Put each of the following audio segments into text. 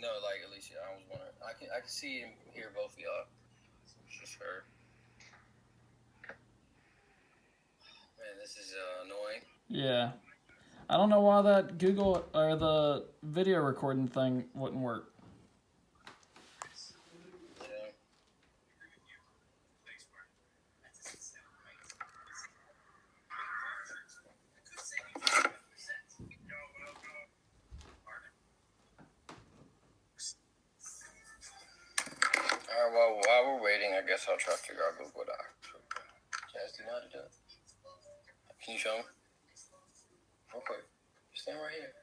No, like Alicia, I was wondering. I can see and hear both of y'all. It's just her. Man, this is annoying. Yeah. I don't know why that Google or the video recording thing wouldn't work. Yeah. Alright, well, while we're waiting, I guess I'll try to figure out Google Docs. Jazz, do you know how to do it? Can you show me? Real quick. Stand right here.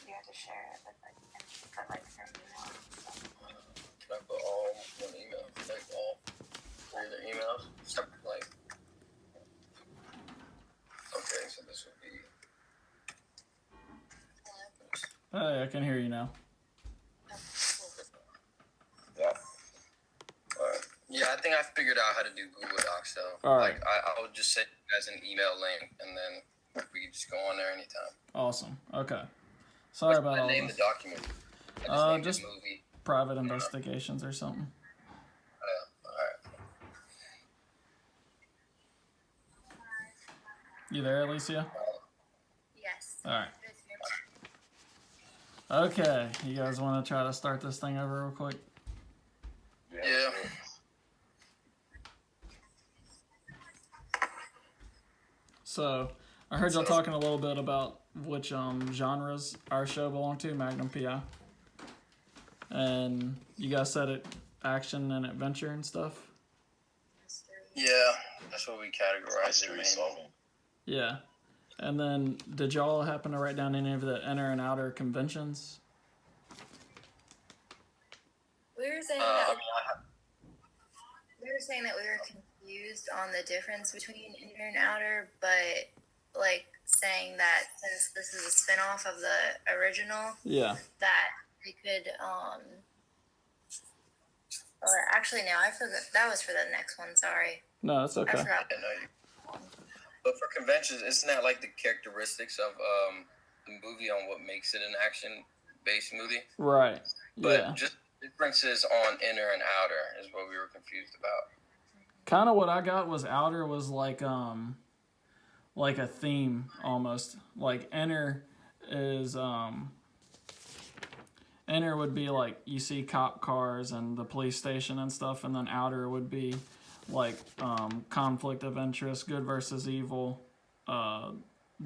You have to share it with like certain emails. Can I put all one email? Like all three of the emails? Separate, like. Okay, so this would be. Hey, I can hear you now. Yeah. Alright. Yeah, I think I figured out how to do Google Docs though. All right. Like I'll just send you guys an email link and then we can just go on there anytime. Awesome. Okay. Sorry about all name this. the document. Just movie. private investigations or something. Alright. You there, Alicia? Yes. All right. Okay. You guys want to try to start this thing over real quick? Yeah. So, I heard y'all talking a little bit about which genres our show belonged to, Magnum PI. And you guys said it action and adventure and stuff? Yeah, that's what we categorize it mainly. Yeah. And then, did y'all happen to write down any of the inner and outer conventions? We were saying that we were confused on the difference between inner and outer, but like saying that since this is a spin-off of the original, Yeah. that they could or actually no, I forgot that was for the next one, sorry. No, that's okay. I forgot. But for conventions, isn't that like the characteristics of the movie on what makes it an action-based movie? Right. But yeah. just differences on inner and outer is what we were confused about. Kind of what I got was outer was like a theme almost. Like inner is inner would be like you see cop cars and the police station and stuff, and then outer would be like conflict of interest, good versus evil,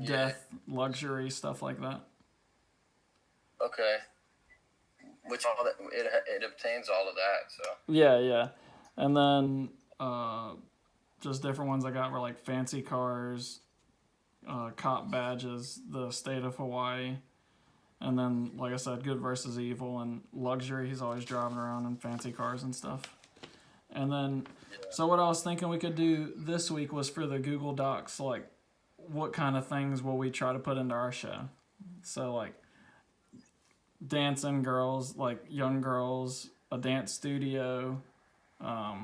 death, luxury, stuff like that. Okay. Which all that it obtains all of that. So. Yeah. And then just different ones I got were like fancy cars, cop badges, the state of Hawaii, and then like I said, good versus evil and luxury. He's always driving around in fancy cars and stuff. And then, so what I was thinking we could do this week was for the Google Docs, like what kind of things will we try to put into our show? So like dancing girls, like young girls, a dance studio, I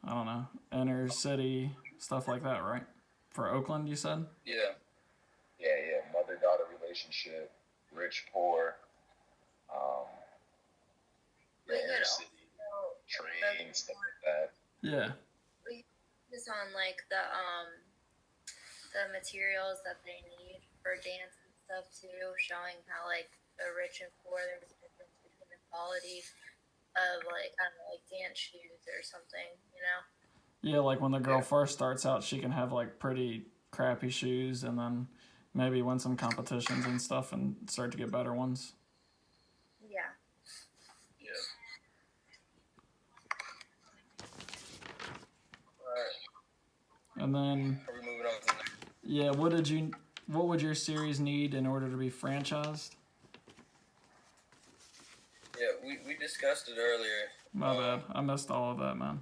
don't know, inner city, stuff like that, right? For Oakland, you said? Yeah. Mother-daughter relationship, rich, poor, inner city, train, stuff like that. Yeah. We focus on like the materials that they need for dance and stuff too, showing how like the rich and poor there's a difference between the quality of like I don't know, like dance shoes or something, you know? Yeah, like when the girl first starts out, she can have like pretty crappy shoes and then maybe win some competitions and stuff and start to get better ones. Yeah. Alright. And then Are we moving on to the next? yeah, what what would your series need in order to be franchised? Yeah, we discussed it earlier. My bad. I missed all of that, man.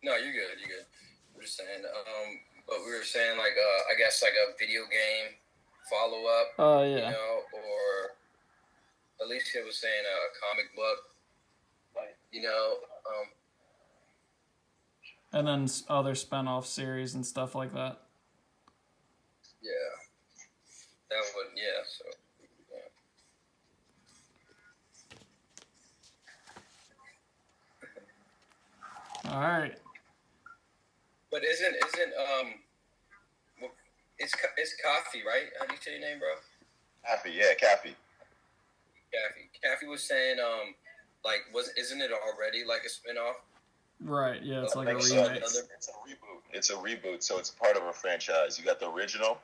No, you're good. You're good. I'm just saying. But we were saying like I guess like a video game follow up. Oh You yeah. know, or Alicia was saying a comic book. You know. And then other spin-off series and stuff like that. Yeah. That would So. Yeah. All right. But isn't it's Coffee, right? How do you say your name, bro? Kathy, yeah, Kathy. Kathy was saying like isn't it already like a spinoff? Right. Yeah, it's like a So. remake. It's a reboot. It's a reboot, so it's part of a franchise. You got the original,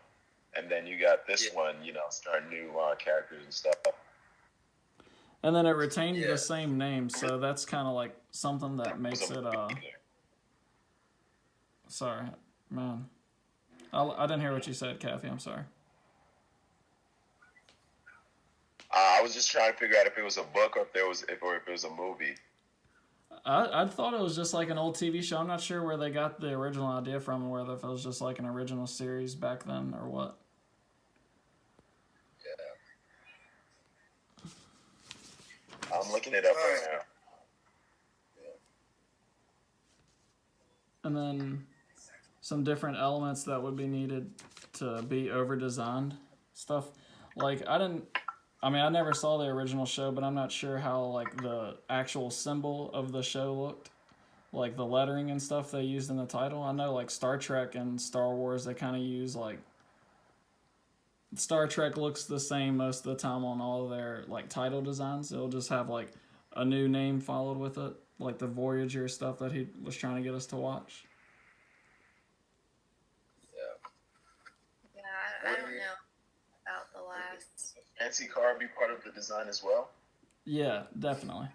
and then you got this one. You know, starting new characters and stuff. And then it retained the same name, so that's kind of like something that makes it. Sorry, man. I didn't hear what you said, Kathy. I'm sorry. I was just trying to figure out if it was a book or if it was a movie. I thought it was just like an old TV show. I'm not sure where they got the original idea from, or whether if it was just like an original series back then or what. Yeah. I'm looking it up right now. And then some different elements that would be needed to be over-designed stuff. Like I never saw the original show, but I'm not sure how like the actual symbol of the show looked, like the lettering and stuff they used in the title. I know like Star Trek and Star Wars, they kind of use like Star Trek looks the same most of the time on all of their like title designs. It'll just have like a new name followed with it, like the Voyager stuff that he was trying to get us to watch. Yeah, I don't know about the last. Fancy car be part of the design as well? Yeah, definitely.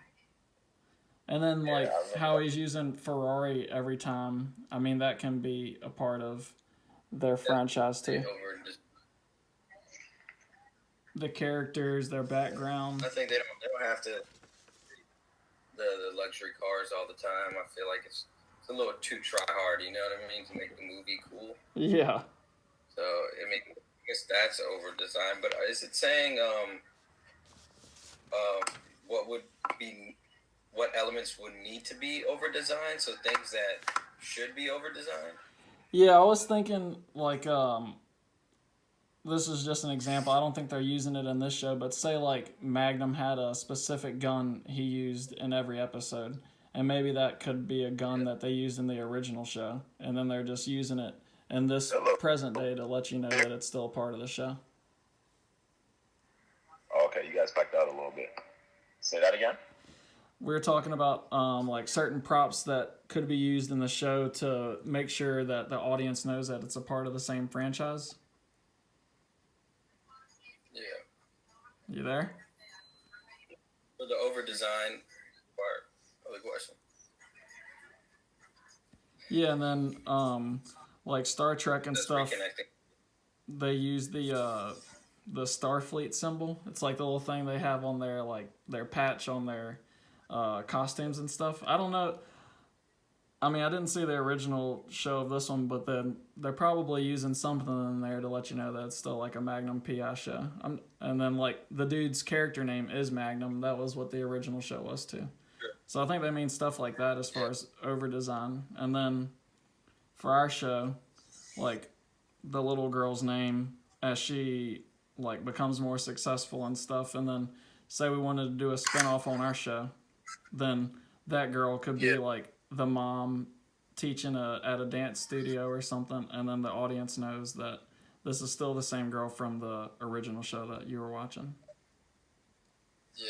And then like how he's using Ferrari every time. I mean, that can be a part of their franchise too. The characters, their background. I think they don't have to the luxury cars all the time. I feel like it's a little too try hard. You know what I mean, to make the movie cool. Yeah. So I guess that's over designed. But is it saying what elements would need to be over designed? So things that should be over designed. Yeah, I was thinking like this is just an example. I don't think they're using it in this show, but say like Magnum had a specific gun he used in every episode, and maybe that could be a gun that they used in the original show, and then they're just using it in this present day to let you know that it's still a part of the show. Okay, you guys backed out a little bit. Say that again? We were talking about like certain props that could be used in the show to make sure that the audience knows that it's a part of the same franchise. Yeah. You there? For the over design part of the question. Yeah, and then like Star Trek and stuff, they use the Starfleet symbol. It's like the little thing they have on their like their patch on their costumes and stuff. I don't know. I mean, I didn't see the original show of this one, but then they're probably using something in there to let you know that it's still like a Magnum PI show. And then like the dude's character name is Magnum. That was what the original show was too. So I think they mean stuff like that as far as over design. And then for our show, like the little girl's name as she like becomes more successful and stuff, and then say we wanted to do a spinoff on our show, then that girl could be like the mom teaching at a dance studio or something, and then the audience knows that this is still the same girl from the original show that you were watching. Yeah,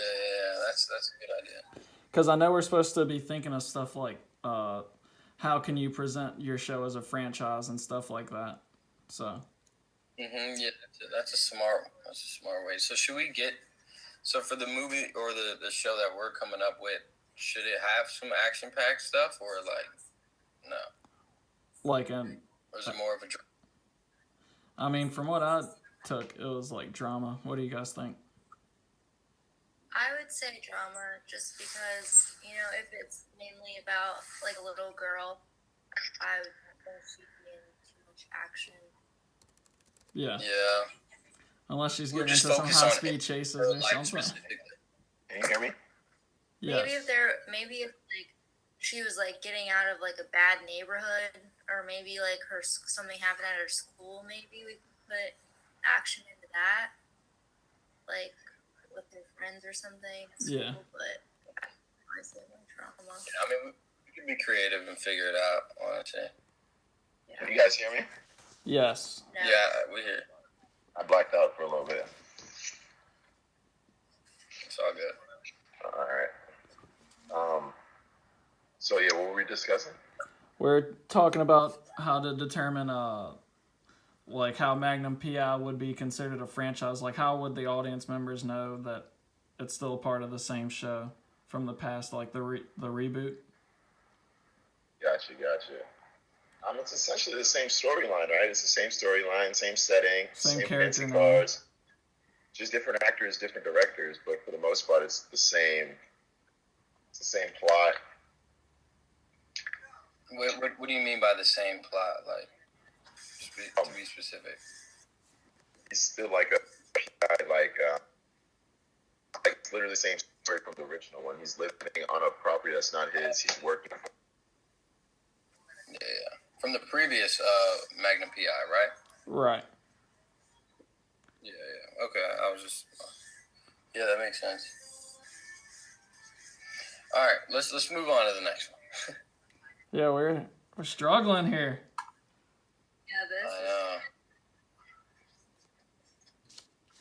that's a good idea. Because I know we're supposed to be thinking of stuff like how can you present your show as a franchise and stuff like that. So. Yeah, that's a smart way. So should we so for the movie or the show that we're coming up with, should it have some action-packed stuff or like no? Like or is it more of a? I mean, from what I took, it was like drama. What do you guys think? I would say drama, just because if it's mainly about like a little girl, I would think she'd be in too much action. Yeah. Yeah. Unless she's We're getting just into some focused on high-speed chases her or life something. specifically. Can you hear me? Maybe Yes. if like she was like getting out of like a bad neighborhood, or maybe like something happened at her school, maybe we could put action into that, like with her friends or something at Yeah. school. But I say like drama. I mean, we can be creative and figure it out, honestly. Can you guys hear me? Yes. No. Yeah, we hear. I blacked out for a little bit. It's all good. All right. So yeah, what were we discussing? We're talking about how to determine, like how Magnum PI would be considered a franchise. Like, how would the audience members know that it's still a part of the same show from the past, like the reboot? Gotcha. It's essentially the same storyline, right? It's the same storyline, same setting, Same same character fancy name. cars. Just different actors, different directors, but for the most part, it's the same. It's the same plot. What do you mean by the same plot? Like, to be specific. He's still like a guy, like it's literally the same story from the original one. He's living on a property that's not his. He's working. Yeah. From the previous Magnum PI, right? Right. Yeah. Okay, I was just. Yeah, that makes sense. All right, let's move on to the next one. Yeah, we're struggling here. Yeah, this. I know.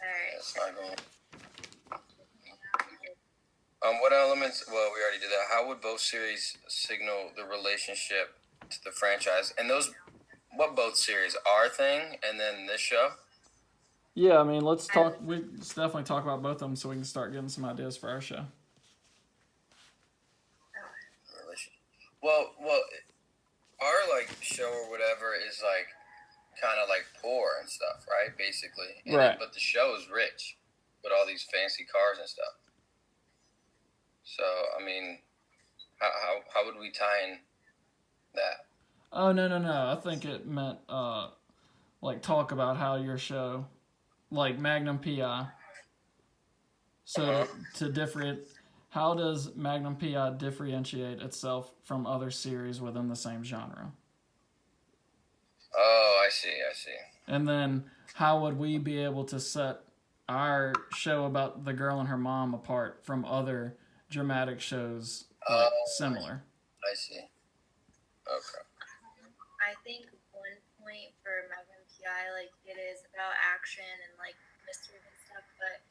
All right. It's not going. What elements? Well, we already did that. How would both series signal the relationship to the franchise? And those, what both series? Our Thing and then this show? Yeah, I mean, let's definitely talk about both of them so we can start getting some ideas for our show. Well, our like show or whatever is like kind of like poor and stuff, right? Basically, and right. But the show is rich with all these fancy cars and stuff. So I mean, how would we tie in that? Oh no! I think it meant like talk about how your show, like Magnum PI. So to differentiate, how does Magnum PI differentiate itself from other series within the same genre? Oh, I see. And then how would we be able to set our show about the girl and her mom apart from other dramatic shows similar? I see. Okay. I think one point for Magnum PI, like it is about action and like mystery and stuff, but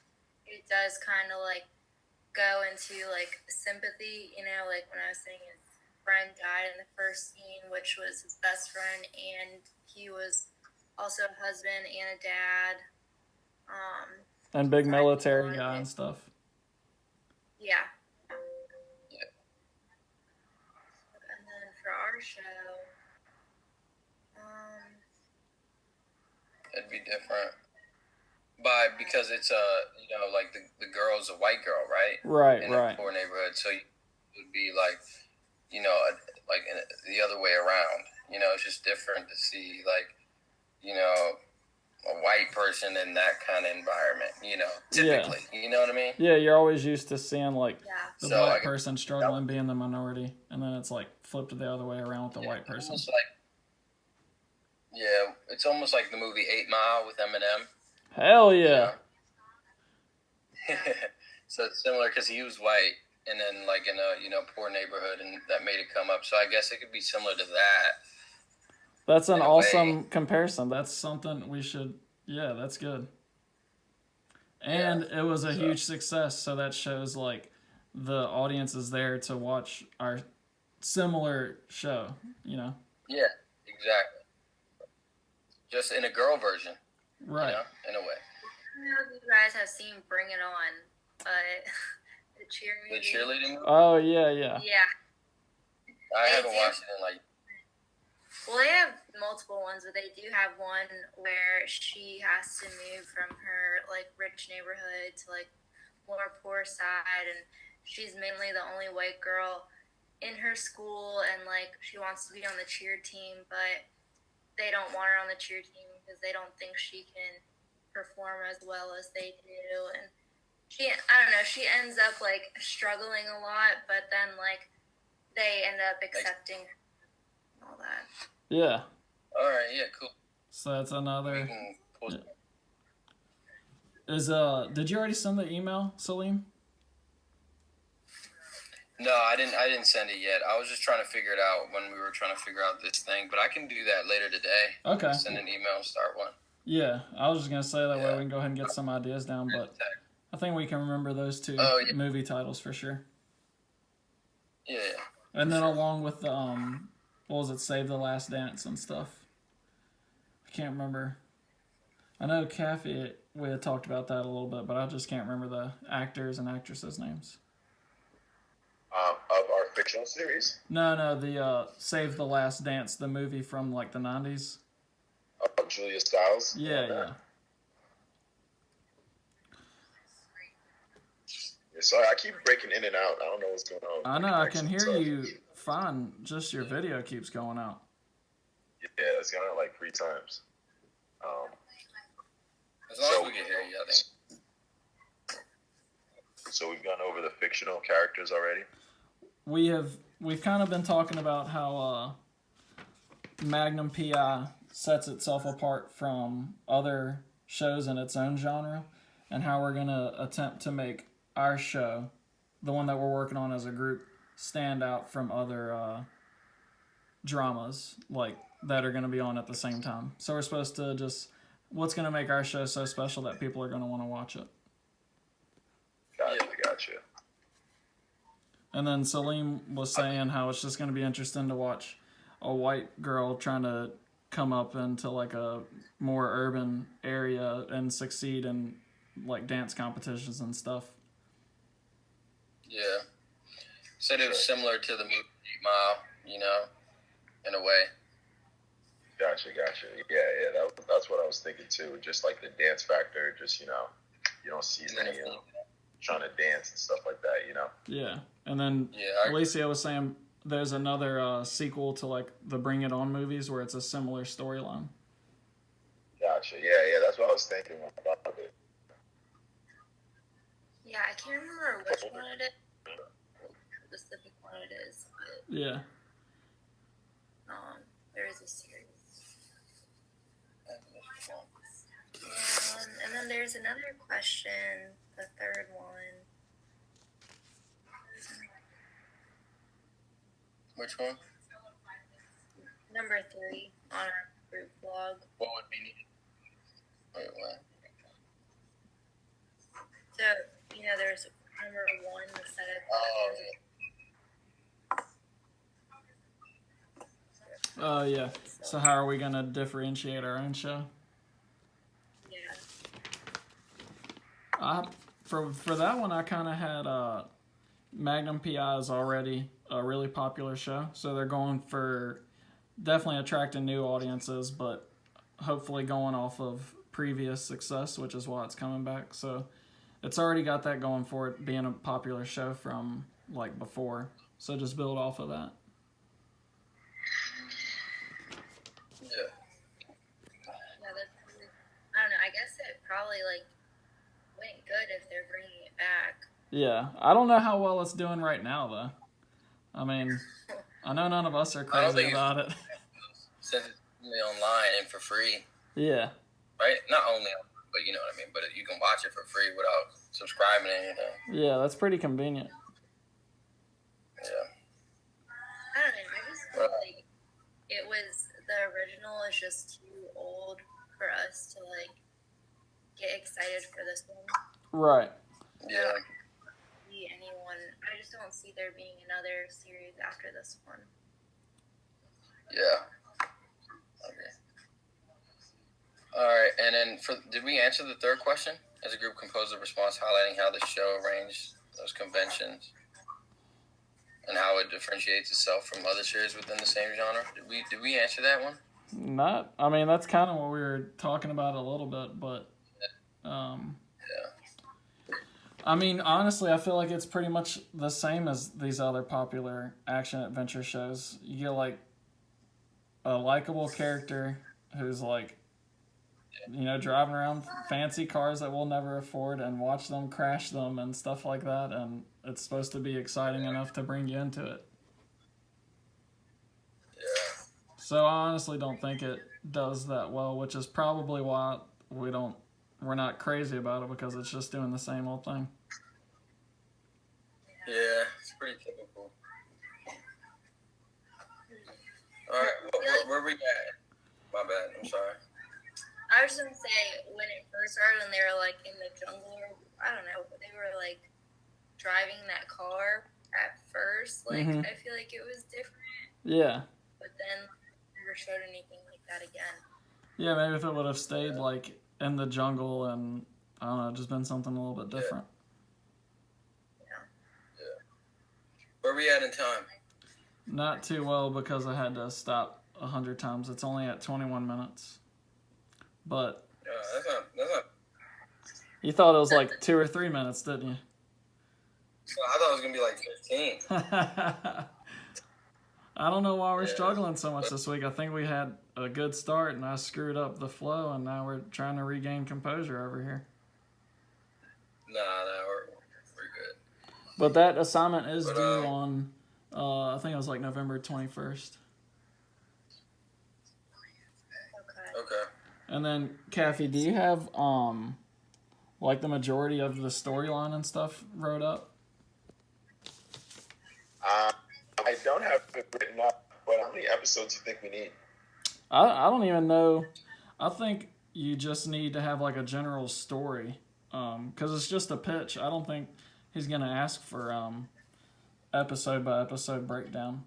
it does kind of like go into like sympathy. Like when I was saying his friend died in the first scene, which was his best friend, and he was also a husband and a dad. And big military guy and stuff. Yeah. And then for our show, it'd be different. Because it's like the girl's a white girl, right? Right. In a poor neighborhood, so it would be like, the other way around. It's just different to see like, a white person in that kind of environment. Typically, you know what I mean? Yeah, you're always used to seeing like the Yeah. black person struggling being the minority, and then it's like flipped the other way around with the white person. It's almost like the movie 8 Mile with Eminem. Hell yeah. So it's similar because he was white, and then like in a poor neighborhood, and that made it come up. So I guess it could be similar to that. That's an awesome comparison. That's something we should. Yeah, that's good. And it was a huge success, so that shows like the audience is there to watch our similar show. Yeah, exactly. Just in a girl version. Right. In a way. I don't know if you guys have seen Bring It On, but the cheerleading. The cheerleading movie? Oh yeah. Yeah. I haven't watched it in like. Well, they have multiple ones, but they do have one where she has to move from her like rich neighborhood to like more poor side, and she's mainly the only white girl in her school, and like she wants to be on the cheer team, but they don't want her on the cheer team because they don't think she can perform as well as they do, and I don't know, she ends up like struggling a lot, but then like they end up accepting her and all that. Yeah. All right, yeah, cool. So that's We another. can post. Did you already send the email, Salim? No, I didn't send it yet. I was just trying to figure it out when we were trying to figure out this thing, but I can do that later today. Okay. Send an email and start one. Yeah, I was just gonna say that way Yeah. we can go ahead and get some ideas down, but I think we can remember those two Oh, yeah. movie titles for sure. Yeah. And then along with the what was it, Save the Last Dance and stuff. I can't remember. I know Kathy, we had talked about that a little bit, but I just can't remember the actors and actresses' names. Of our fictional series. No, the Save the Last Dance, the movie from like the 90s. Oh, Julia Stiles. Yeah. Yeah, sorry, I keep breaking in and out. I don't know what's going on. I know, I can hear you fine. Just your video keeps going out. Yeah, it's gone out like 3 times. As long as we can hear you, I think. So we've gone over the fictional characters already. We've kind of been talking about how Magnum PI sets itself apart from other shows in its own genre, and how we're gonna attempt to make our show, the one that we're working on as a group, stand out from other dramas like that are gonna be on at the same time. So we're supposed to just what's gonna make our show so special that people are gonna want to watch it. Gotcha. And then Salim was saying how it's just going to be interesting to watch a white girl trying to come up into like a more urban area and succeed in like dance competitions and stuff. Yeah. Said it was similar to the movie 8 Mile, you know, in a way. Gotcha. Yeah. That's what I was thinking too. Just like the dance factor, just you don't see many trying to dance and stuff like that, Yeah, and then Alicia was saying there's another sequel to like the Bring It On movies where it's a similar storyline. Gotcha. Yeah. That's what I was thinking about it. Yeah, I can't remember which one it is, the specific one it is, but Yeah. there is a series. And then there's another question, the third one. Which one? Number 3 on our group blog. What would be needed? Wait, what? So, there's number 1, the setup. Oh, yeah. So how are we going to differentiate our own show? Yeah. For that one, I kind of had Magnum PI is already a really popular show, so they're going for definitely attracting new audiences, but hopefully going off of previous success, which is why it's coming back. So it's already got that going for it being a popular show from like before. So just build off of that. Yeah. I don't know. I guess it probably went good if they're bringing it back. Yeah, I don't know how well it's doing right now though. I mean, I know none of us are crazy about it. Since it's only online and for free. Yeah. Right? Not only, but you know what I mean. But you can watch it for free without subscribing or anything. Yeah, that's pretty convenient. Yeah. I don't know. I just feel like the original is just too old for us to get excited for this one. Right. Yeah. Anyone, I just don't see there being another series after this one. Yeah. Okay. All right, and then did we answer the third question? As a group composed of response highlighting how the show arranged those conventions. and how it differentiates itself from other series within the same genre. Did we answer that one? Not. I mean, that's kind of what we were talking about a little bit, but Yeah. I mean, honestly, I feel like it's pretty much the same as these other popular action adventure shows. You get like a likable character who's like, driving around fancy cars that we'll never afford and watch them crash them and stuff like that, and it's supposed to be exciting enough to bring you into it. Yeah. So I honestly don't think it does that well, which is probably why we're not crazy about it, because it's just doing the same old thing. Yeah, it's pretty typical. All right, where we at? My bad. I'm sorry. I was just gonna say, when it first started, when they were like in the jungle, I don't know, but they were like driving that car at first. Like I feel like it was different. Yeah. But then never showed anything like that again. Yeah, maybe if it would have stayed like in the jungle and I don't know, just been something a little bit different. Yeah. Where we at in time? Not too well, because I had to stop 100 times. It's only at 21 minutes. But that's not. You thought it was like 2 or 3 minutes, didn't you? I thought it was gonna be like 15. I don't know why we're struggling so much this week. I think we had a good start, and I screwed up the flow, and now we're trying to regain composure over here. Nah, we're good. But that assignment is due on, I think it was like November 21st. Okay. And then, Kathy, do you have like the majority of the storyline and stuff wrote up? I don't have it written up, but how many episodes do you think we need? I don't even know. I think you just need to have like a general story, because it's just a pitch. I don't think he's gonna ask for episode by episode breakdown.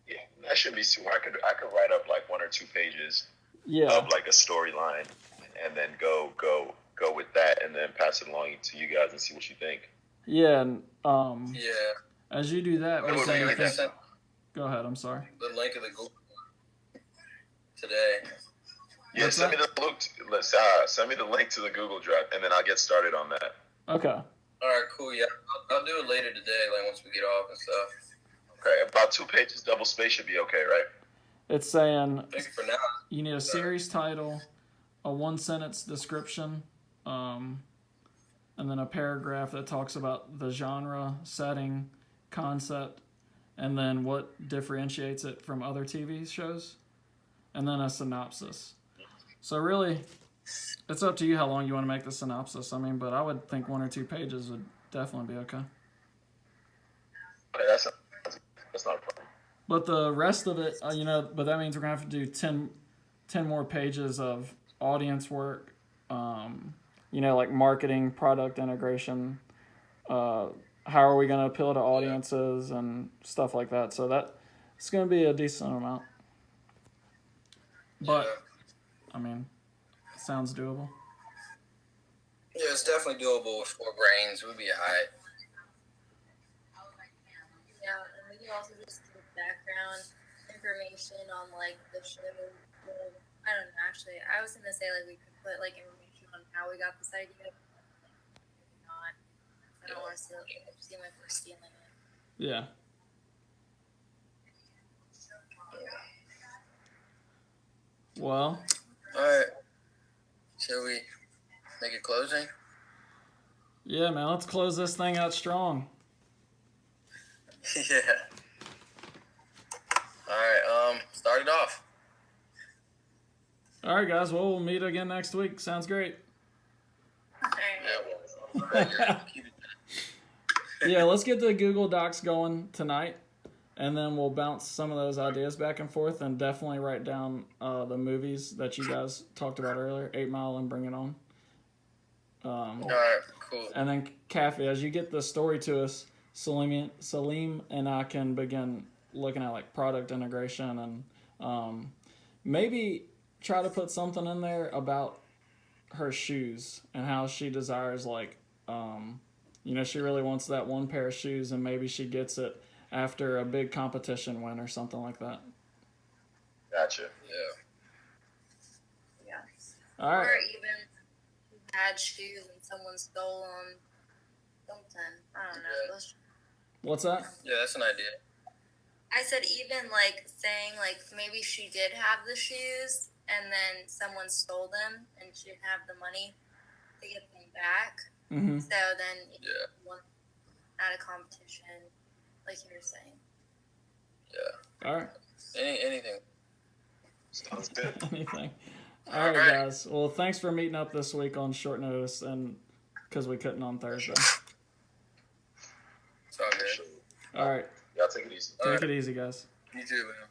Yeah, that shouldn't be too hard. I could write up like 1 or 2 pages Yeah. of like a storyline, and then go with that, and then pass it along to you guys and see what you think. Yeah. And, Yeah. as you do that, What we we can sent go ahead. I'm sorry. the link of the Google today. Yeah, What's send me that? the link. Send me the link to the Google Drive, and then I'll get started on that. Okay. All right, cool. Yeah, I'll do it later today, like once we get off and stuff. Okay, about 2 pages, double space should be okay, right? It's saying Thank you for now. you need a series title, a 1-sentence description, and then a paragraph that talks about the genre, setting, concept, and then what differentiates it from other TV shows, and then a synopsis. So really, it's up to you how long you want to make the synopsis. I mean, but I would think 1 or 2 pages would definitely be okay. Okay, that's not a problem. But the rest of it, but that means we're going to have to do 10 more pages of audience work, like marketing, product integration, how are we going to appeal to audiences and stuff like that. So it's going to be a decent amount. But, I mean, sounds doable. Yeah, it's definitely doable with 4 brains. We'll be alright. Yeah, and we can also just give background information on like the show. I don't know, actually. I was gonna say like we could put like information on how we got this idea, but maybe not. I don't want to seem like we're stealing it. Yeah. Well. Alright. Shall we make it closing? Yeah, man, let's close this thing out strong. Yeah. Alright, start it off. All right, guys. Well, we'll meet again next week. Sounds great. Yeah, let's get the Google Docs going tonight, and then we'll bounce some of those ideas back and forth, and definitely write down the movies that you guys talked about earlier, 8 Mile and Bring It On. All right, cool. And then, Kathy, as you get the story to us, Salim and I can begin looking at like product integration and maybe try to put something in there about her shoes and how she desires like You know, she really wants that one pair of shoes, and maybe she gets it after a big competition win or something like that. Gotcha. Yeah. Yeah. All Or right. even had shoes and someone stole them. Something. I don't know. Yeah. Those- What's that? Yeah, that's an idea. I said even like saying like maybe she did have the shoes and then someone stole them and she didn't have the money to get them back. Mm-hmm. So then Yeah. one at a competition, like you were saying. Yeah. All right. Anything. Sounds good. Anything. All right, guys. Well, thanks for meeting up this week on short notice, and because we couldn't on Thursday. It's all good. All right. Y'all take it easy. Take it easy, guys. You too, man.